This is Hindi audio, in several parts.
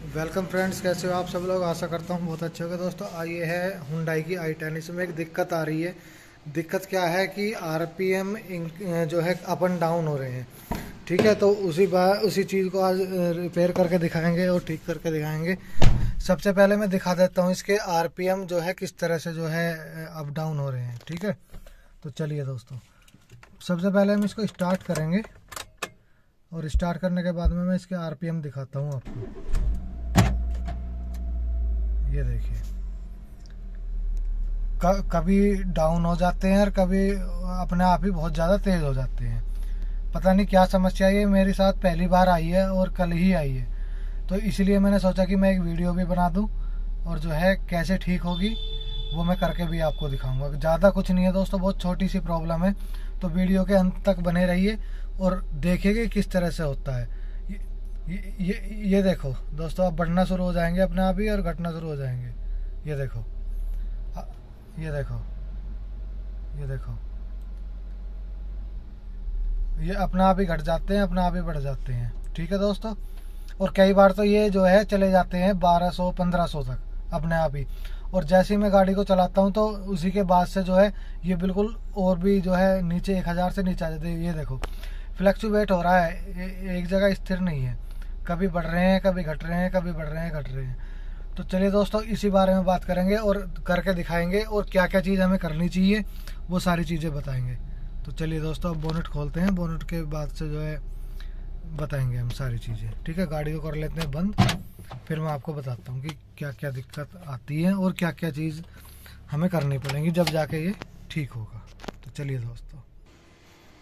वेलकम फ्रेंड्स, कैसे हो आप सब लोग। आशा करता हूँ बहुत अच्छे होंगे। दोस्तों ये है हुंडई की i10। इसमें एक दिक्कत आ रही है। दिक्कत क्या है कि आरपीएम जो है अप एंड डाउन हो रहे हैं। ठीक है, तो उसी चीज़ को आज रिपेयर करके दिखाएंगे और ठीक करके दिखाएंगे। सबसे पहले मैं दिखा देता हूँ इसके आरपीएम जो है किस तरह से जो है अप डाउन हो रहे हैं। ठीक है, तो चलिए दोस्तों, सबसे पहले हम इसको स्टार्ट करेंगे और स्टार्ट करने के बाद में मैं इसके आरपीएम दिखाता हूँ आपको। ये देखिए, कभी डाउन हो जाते हैं और कभी अपने आप ही बहुत ज़्यादा तेज़ हो जाते हैं। पता नहीं क्या समस्या है, ये मेरे साथ पहली बार आई है और कल ही आई है। तो इसलिए मैंने सोचा कि मैं एक वीडियो भी बना दूं और जो है कैसे ठीक होगी वो मैं करके भी आपको दिखाऊंगा। ज़्यादा कुछ नहीं है दोस्तों, बहुत छोटी सी प्रॉब्लम है। तो वीडियो के अंत तक बने रहिए और देखिए कि किस तरह से होता है। ये देखो दोस्तों, अब बढ़ना शुरू हो जाएंगे अपने आप ही और घटना शुरू हो जाएंगे। ये देखो, ये देखो, ये देखो, ये अपने आप ही घट जाते हैं, अपने आप ही बढ़ जाते हैं। ठीक है दोस्तों, और कई बार तो ये जो है चले जाते हैं 1200-1500 तक अपने आप ही। और जैसे ही मैं गाड़ी को चलाता हूँ तो उसी के बाद से जो है ये बिल्कुल और भी जो है नीचे 1000 से नीचे आ जाते हैं। ये देखो, फ्लक्चुएट हो रहा है, एक जगह स्थिर नहीं है। कभी बढ़ रहे हैं, कभी घट रहे हैं, कभी बढ़ रहे हैं, घट रहे हैं। तो चलिए दोस्तों, इसी बारे में बात करेंगे और करके दिखाएंगे और क्या क्या चीज़ हमें करनी चाहिए वो सारी चीज़ें बताएंगे। तो चलिए दोस्तों, अब बोनट खोलते हैं। बोनट के बाद से जो है बताएंगे हम सारी चीज़ें। ठीक है, गाड़ी को कर लेते हैं बंद, फिर मैं आपको बताता हूँ कि क्या क्या दिक्कत आती है और क्या क्या चीज़ हमें करनी पड़ेगी जब जाके ये ठीक होगा। तो चलिए दोस्तों,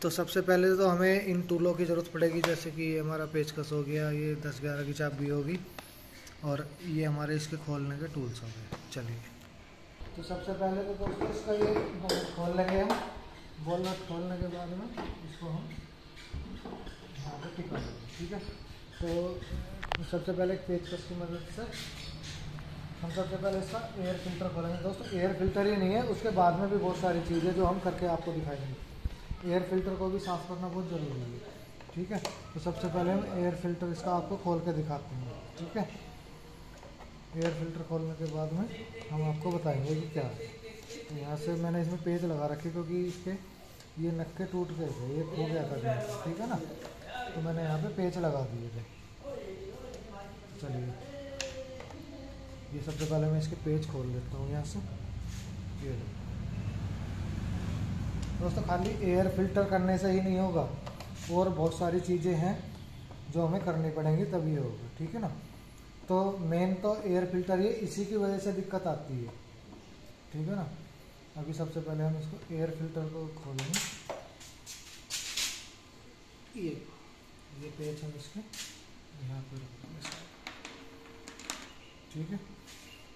तो सबसे पहले तो हमें इन टूलों की ज़रूरत पड़ेगी। जैसे कि ये हमारा पेचकस हो गया, ये 10-11 की चाबी होगी और ये हमारे इसके खोलने के टूल्स हो गए। चलिए, तो सबसे पहले तो दोस्तों इसका ये बोनट खोल लेंगे हम। बोनट खोलने के बाद में इसको हम यहाँ पर टिका देंगे। ठीक है, तो सबसे पहले एक पेचकस की मदद से हम सबसे पहले इसका एयर फिल्टर खोलेंगे। दोस्तों एयर फिल्टर ही नहीं है, उसके बाद में भी बहुत सारी चीज़ें जो हम करके आपको दिखाएंगे। एयर फिल्टर को भी साफ़ करना बहुत ज़रूरी है। ठीक है, तो सबसे पहले हम एयर फिल्टर इसका आपको खोल के दिखाते हैं। ठीक है, एयर फिल्टर खोलने के बाद में हम आपको बताएंगे कि क्या है। तो यहाँ से मैंने इसमें पेच लगा रखे क्योंकि इसके ये नक्के टूट गए थे, ये खो गया था कहीं। ठीक है ना, तो मैंने यहाँ पे पेच लगा दिए थे। चलिए, ये सबसे पहले मैं इसके पेच खोल लेता हूँ यहाँ से। ये दोस्तों, खाली एयर फिल्टर करने से ही नहीं होगा, और बहुत सारी चीज़ें हैं जो हमें करनी पड़ेंगी तभी होगा। ठीक है ना, तो मेन तो एयर फिल्टर, ये इसी की वजह से दिक्कत आती है। ठीक है ना, अभी सबसे पहले हम इसको एयर फिल्टर को खोलेंगे। ये पेच हम इसके यहाँ पर रखेंगे। ठीक है,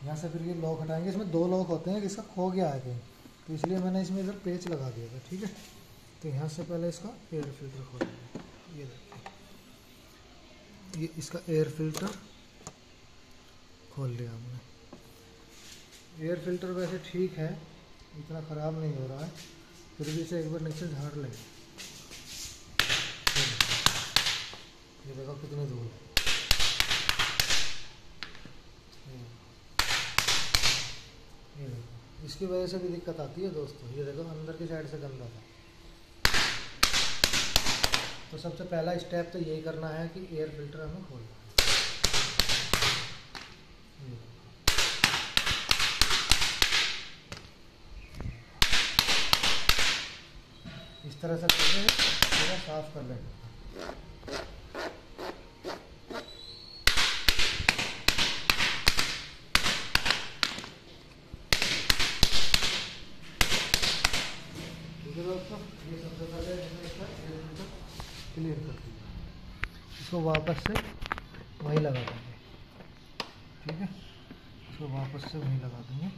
यहाँ से फिर ये लॉक हटाएंगे। इसमें 2 लॉक होते हैं, इसका खो गया है कहीं, तो इसलिए मैंने इसमें इधर पेच लगा दिया था। ठीक है, तो यहाँ से पहले इसका एयर फिल्टर खोलेंगे। ये देखिए, ये इसका एयर फिल्टर खोल लिया हमने। एयर फिल्टर वैसे ठीक है, इतना ख़राब नहीं हो रहा है, फिर भी इसे एक बार नीचे झाड़ लेंगे। ये देखो कितनी दूर है। ये देखो, इसकी वजह से भी दिक्कत आती है दोस्तों। ये देखो, अंदर की साइड से गंदा था। तो सबसे पहला स्टेप तो यही करना है कि एयर फिल्टर हमें खोलना है। इस तरह से करके पूरा साफ कर लेंगे। ठीक है दोस्तों, ये सबसे पहले मैंने इसका एयर फिल्टर क्लियर कर दिया। इसको वापस से वहीं लगा देंगे। ठीक है, इसको वापस से वहीं लगा देंगे।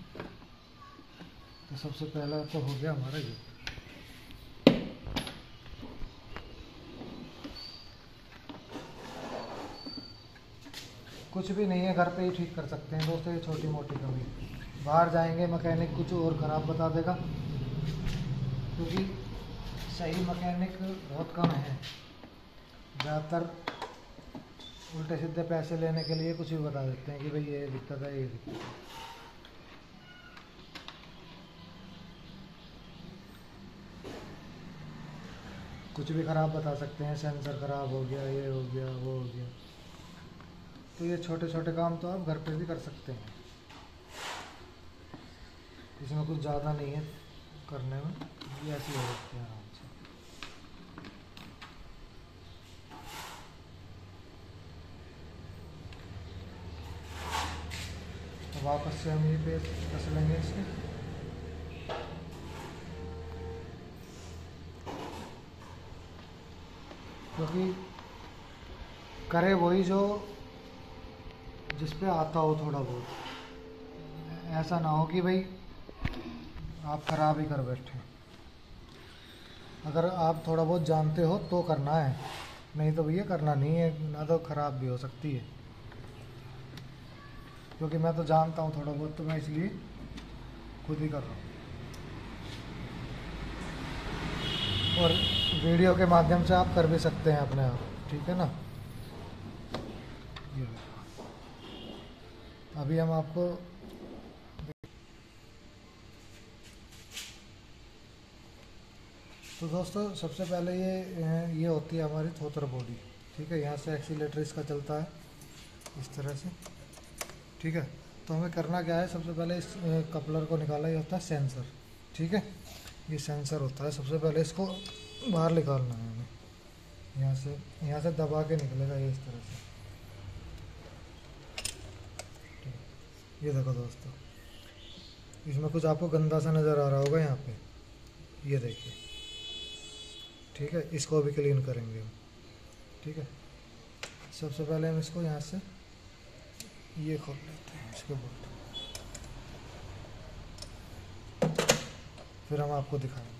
तो सबसे पहला तो हो गया हमारा ये। कुछ भी नहीं है, घर पे ही ठीक कर सकते हैं दोस्तों, ये छोटी मोटी कमी। बाहर जाएंगे मैकेनिक कुछ और ख़राब बता देगा, क्योंकि सही मैकेनिक बहुत कम है। ज़्यादातर उल्टे सीधे पैसे लेने के लिए कुछ भी बता देते हैं कि भाई ये दिक्कत है, ये दिक्कत है। कुछ भी ख़राब बता सकते हैं, सेंसर ख़राब हो गया, ये हो गया, वो हो गया। तो ये छोटे छोटे काम तो आप घर पे भी कर सकते हैं, इसमें कुछ ज़्यादा नहीं है करने में, ये ऐसे हो सकते हैं आराम से। तो वापस से हम ये पे कस लेंगे इसके। क्योंकि करे वही जो जिस पे आता हो थोड़ा बहुत, ऐसा ना हो कि भाई आप ख़राब ही कर बैठे। अगर आप थोड़ा बहुत जानते हो तो करना है, नहीं तो भैया करना नहीं है, ना तो ख़राब भी हो सकती है। क्योंकि मैं तो जानता हूँ थोड़ा बहुत, तो मैं इसलिए खुद ही कर रहा हूँ। और वीडियो के माध्यम से आप कर भी सकते हैं अपने आप, ठीक है ना। ये अभी हम आपको तो दोस्तों सबसे पहले ये होती है हमारी थ्रोटल बॉडी, ठीक है। यहाँ से एक्सीलेटर इसका चलता है इस तरह से, ठीक है। तो हमें करना क्या है, सबसे पहले इस कपलर को निकाला, ये होता है सेंसर, ठीक है। ये सेंसर होता है, सबसे पहले इसको बाहर निकालना है हमें। यहाँ से दबा के निकलेगा ये इस तरह से, ठीक है। ये देखो दोस्तों, इसमें कुछ आपको गंदा सा नज़र आ रहा होगा यहाँ पे, ये देखिए, ठीक है। इसको भी क्लीन करेंगे हम, ठीक है। सबसे पहले हम इसको यहाँ से ये खोल लेते हैं इसके बोल्ट, फिर हम आपको दिखाएंगे।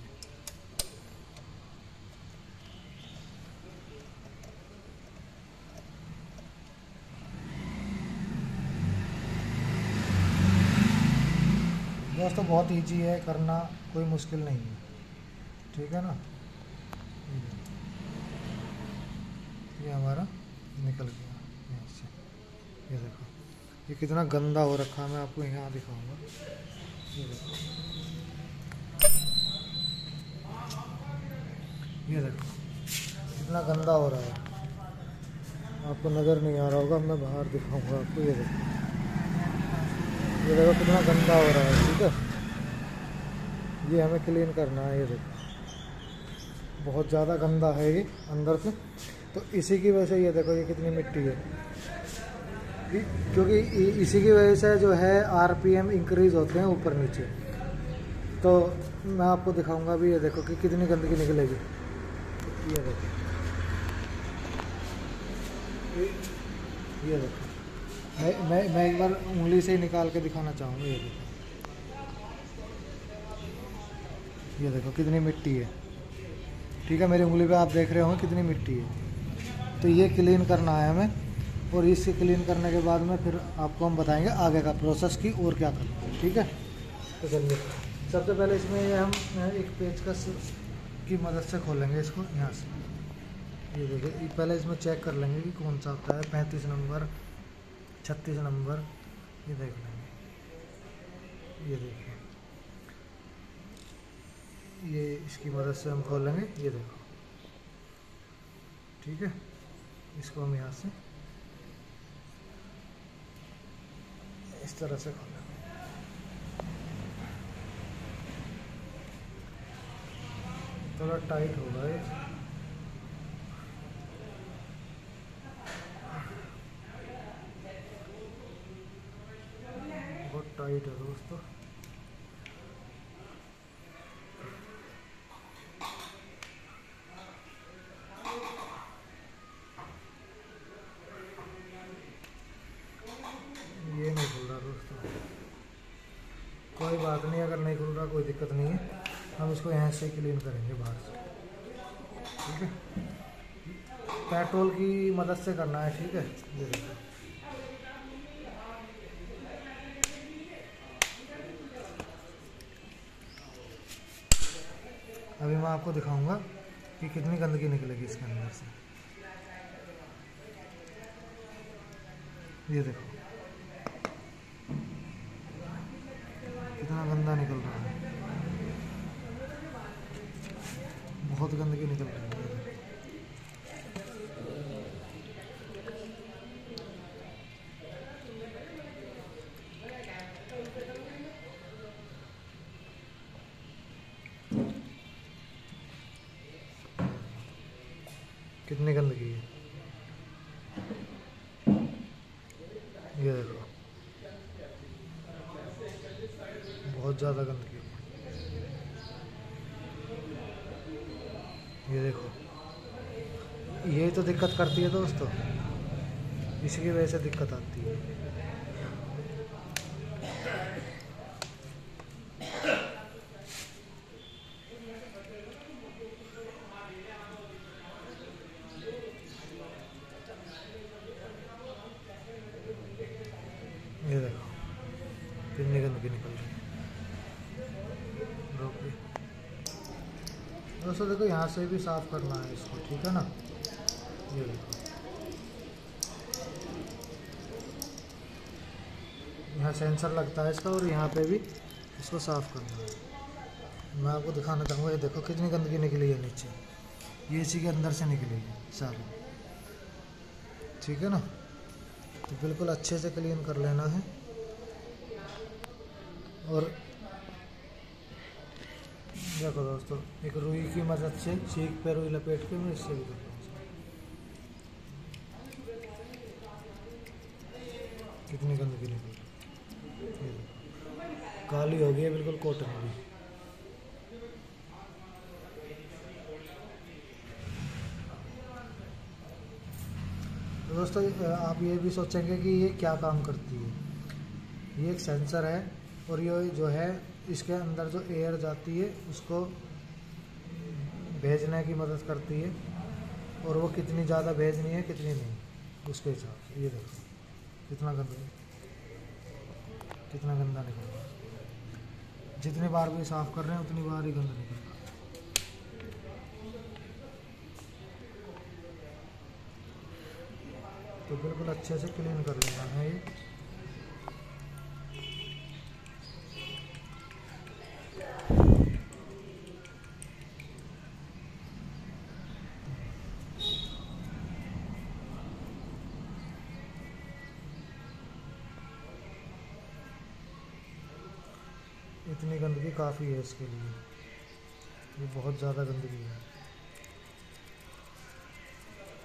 दोस्तों बहुत इजी है करना, कोई मुश्किल नहीं है, ठीक है ना। ये हमारा निकल गया यहाँ से, ये देखो ये कितना गंदा हो रखा है, मैं आपको यहाँ दिखाऊंगा। ये देखो, ये देखो कितना गंदा हो रहा है, आपको नज़र नहीं आ रहा होगा, मैं बाहर दिखाऊंगा आपको। ये देखो कितना गंदा हो रहा है, ठीक है। ये हमें क्लीन करना है, ये देखो बहुत ज़्यादा गंदा है ये अंदर से। तो इसी की वजह से ये देखो ये कितनी मिट्टी है, क्योंकि इसी की वजह से जो है आरपीएम इंक्रीज होते हैं ऊपर नीचे। तो मैं आपको दिखाऊंगा भी, ये देखो कि कितनी गंदगी निकलेगी। ये देखो, ये देखो, मैं एक बार उंगली से ही निकाल के दिखाना चाहूँगा। ये देखो कितनी मिट्टी है, ठीक है। मेरी उंगली पे आप देख रहे होंगे कितनी मिट्टी है। तो ये क्लीन करना है हमें, और इससे क्लीन करने के बाद में फिर आपको हम बताएंगे आगे का प्रोसेस की और क्या करना है, ठीक है। तो चलिए सबसे पहले इसमें हम एक पेचकस की मदद से खोलेंगे इसको यहाँ से। ये देखिए, पहले इसमें चेक कर लेंगे कि कौन सा होता है, 35 नंबर, 36 नंबर, ये देख लेंगे। ये देखिए, ये इसकी मदद से हम खोलेंगे, ये देखो, ठीक है। इसको हम यहाँ से इस तरह से खोलेंगे। थोड़ा टाइट होगा ये, बहुत टाइट है दोस्तों। ये नहीं खुल रहा दोस्तों, कोई बात नहीं, अगर नहीं खुल रहा कोई दिक्कत नहीं है, हम इसको यहाँ से क्लीन करेंगे बाहर से, ठीक है। पेट्रोल की मदद से करना है, ठीक है। ये देखो, अभी मैं आपको दिखाऊंगा कि कितनी गंदगी निकलेगी इसके अंदर से। ये देखो कितना गंदा निकल रहा है, बहुत गंदगी निकल रही है। कितनी गंदगी है, ये देखो बहुत ज़्यादा गंदगी है। ये देखो यही तो दिक्कत करती है दोस्तों, इसी की वजह से दिक्कत आती है। ये देखो कितनी गंदगी निकल रही है। दोस्तों देखो यहाँ से भी साफ करना है इसको, ठीक है ना। ये देखो यहाँ सेंसर लगता है इसका, और यहाँ पे भी इसको साफ करना है। मैं आपको दिखाना चाहूँगा, ये देखो कितनी गंदगी निकली है नीचे, ये इसी के अंदर से निकली है सारी, ठीक है ना। तो बिल्कुल अच्छे से क्लीन कर लेना है। और देखो दोस्तों, एक रुई की मदद से सीख पे रुई लपेट के मैं इससे भी करता हूँ। कितनी गंदगी निकली, काली हो गई है बिल्कुल कॉटन भी। तो दोस्तों आप ये भी सोचेंगे कि ये क्या काम करती है। ये एक सेंसर है, और ये जो है इसके अंदर जो एयर जाती है उसको भेजने की मदद करती है, और वो कितनी ज़्यादा भेजनी है कितनी नहीं उसके हिसाब से। ये देखो कितना गंदा निकल रहा है। जितनी बार भी साफ़ कर रहे हैं उतनी बार ही गंदा निकल रहा है। तो बिल्कुल अच्छे से क्लीन कर लेना है ये। इतनी गंदगी काफ़ी है इसके लिए, ये बहुत ज़्यादा गंदगी है,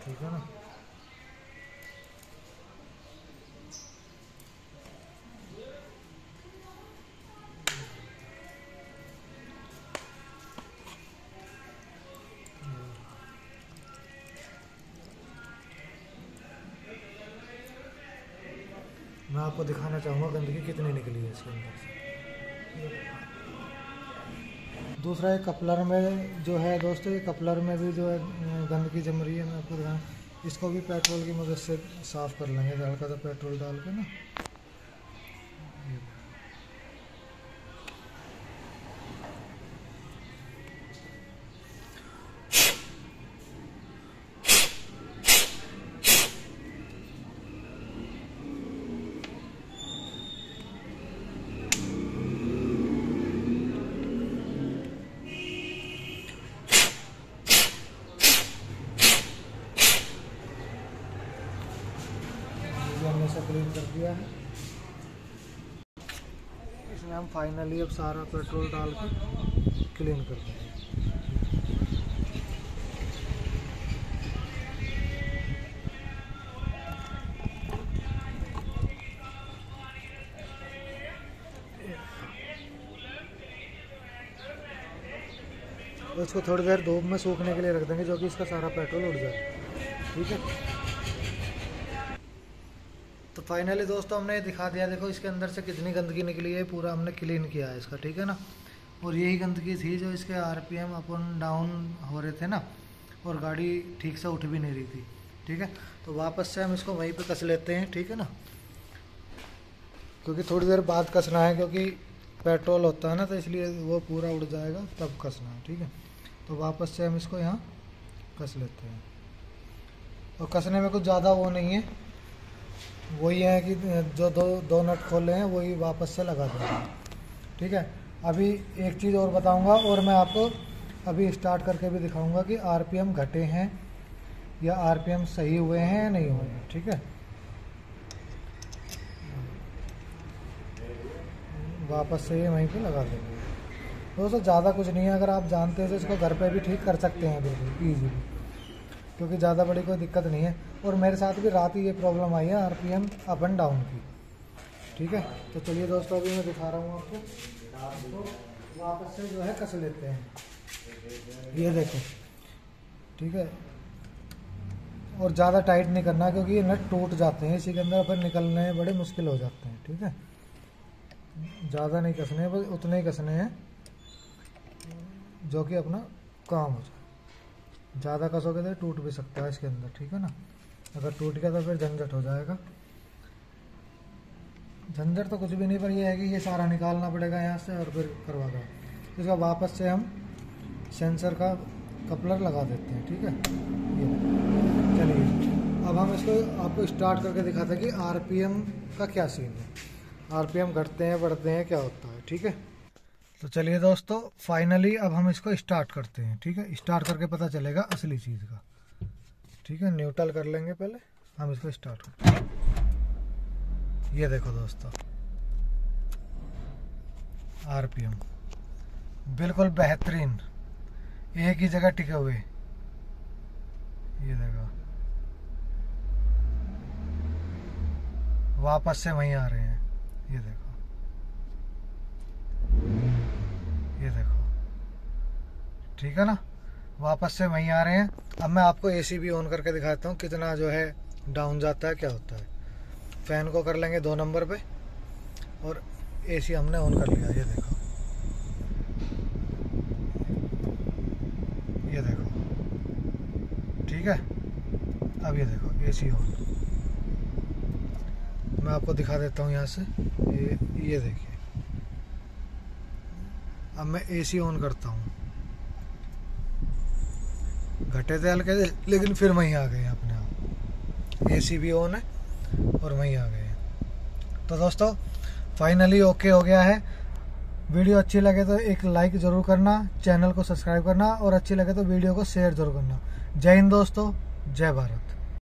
ठीक है ना। मैं आपको दिखाना चाहूँगा गंदगी कितनी निकली है इसके अंदर से। दूसरा एक कपलर में जो है दोस्तों, ये कपलर में भी जो है गंदगी जम रही है। मैं आपको दिखाऊँ, इसको भी पेट्रोल की मदद से साफ़ कर लेंगे, हल्का सा पेट्रोल डाल के ना। हमने सब क्लीन कर दिया है। इसमें हम फाइनली अब सारा पेट्रोल डाल के क्लीन कर देंगे। तो इसको थोड़ी देर धूप में सूखने के लिए रख देंगे, जो कि इसका सारा पेट्रोल उड़ जाए, ठीक है। तो फाइनली दोस्तों हमने दिखा दिया, देखो इसके अंदर से कितनी गंदगी निकली है, पूरा हमने क्लीन किया है इसका, ठीक है ना। और यही गंदगी थी जो इसके आरपीएम अप एंड डाउन हो रहे थे ना, और गाड़ी ठीक से उठ भी नहीं रही थी, ठीक है। तो वापस से हम इसको वहीं पे कस लेते हैं, ठीक है ना, क्योंकि थोड़ी देर बाद कसना है, क्योंकि पेट्रोल होता है ना, तो इसलिए वो पूरा उड़ जाएगा तब कसना है, ठीक है। तो वापस से हम इसको यहाँ कस लेते हैं, और कसने में कुछ ज़्यादा वो नहीं है, वही है कि जो दो नट खोले हैं वही वापस से लगा देंगे। ठीक है, अभी एक चीज़ और बताऊंगा, और मैं आपको अभी स्टार्ट करके भी दिखाऊंगा कि आरपीएम घटे हैं या आरपीएम सही हुए हैं या नहीं हुए हैं। ठीक है, वापस से ये वहीं पे लगा देंगे। दोस्तों ज़्यादा कुछ नहीं है, अगर आप जानते हैं तो इसको घर पे भी ठीक कर सकते हैं बिल्कुल ईजीली, क्योंकि ज़्यादा बड़ी कोई दिक्कत नहीं है। और मेरे साथ भी रात ही ये प्रॉब्लम आई है आरपीएम अप एंड डाउन की। ठीक है, तो चलिए दोस्तों अभी मैं दिखा रहा हूँ आपको। तो वापस से जो है कस लेते हैं, ये देखो। ठीक है, और ज़्यादा टाइट नहीं करना क्योंकि ये नट टूट जाते हैं इसी के अंदर, फिर निकलने में बड़े मुश्किल हो जाते हैं। ठीक है, ज़्यादा नहीं कसने हैं, बस उतने ही कसने हैं जो कि अपना काम हो जाए। ज़्यादा कसोगे तो टूट भी सकता है इसके अंदर। ठीक है ना, अगर टूट गया तो फिर झंझट हो जाएगा। झंझट तो कुछ भी नहीं, पर यह है कि ये सारा निकालना पड़ेगा यहाँ से और फिर करवा दो। इसका वापस से हम सेंसर का कपलर लगा देते हैं। ठीक है, ये चलिए अब हम इसको आपको स्टार्ट करके दिखाते हैं कि आरपीएम का क्या सीन है, आरपीएम घटते हैं बढ़ते हैं क्या होता है। ठीक है, तो चलिए दोस्तों फाइनली अब हम इसको स्टार्ट करते हैं। ठीक है, स्टार्ट करके पता चलेगा असली चीज़ का। ठीक है, न्यूट्रल कर लेंगे पहले, हम इसको स्टार्ट करते हैं। ये देखो दोस्तों, आरपीएम बिल्कुल बेहतरीन, एक ही जगह टिके हुए। ये देखो वापस से वहीं आ रहे हैं। ये देखो, ये देखो। ठीक है ना, वापस से वहीं आ रहे हैं। अब मैं आपको एसी भी ऑन करके दिखाता हूँ कितना जो है डाउन जाता है, क्या होता है। फैन को कर लेंगे 2 नंबर पे और एसी हमने ऑन कर लिया। ये देखो, ये देखो। ठीक है, अब ये देखो एसी ऑन। मैं आपको दिखा देता हूँ यहाँ से, ये देखिए। अब मैं एसी ऑन करता हूँ, घटे थे हल्के से लेकिन फिर वहीं आ गए अपने आप। एसी भी ऑन है और वहीं आ गए। तो दोस्तों फाइनली ओके हो गया है। वीडियो अच्छी लगे तो एक लाइक ज़रूर करना, चैनल को सब्सक्राइब करना और अच्छी लगे तो वीडियो को शेयर ज़रूर करना। जय हिंद दोस्तों, जय भारत।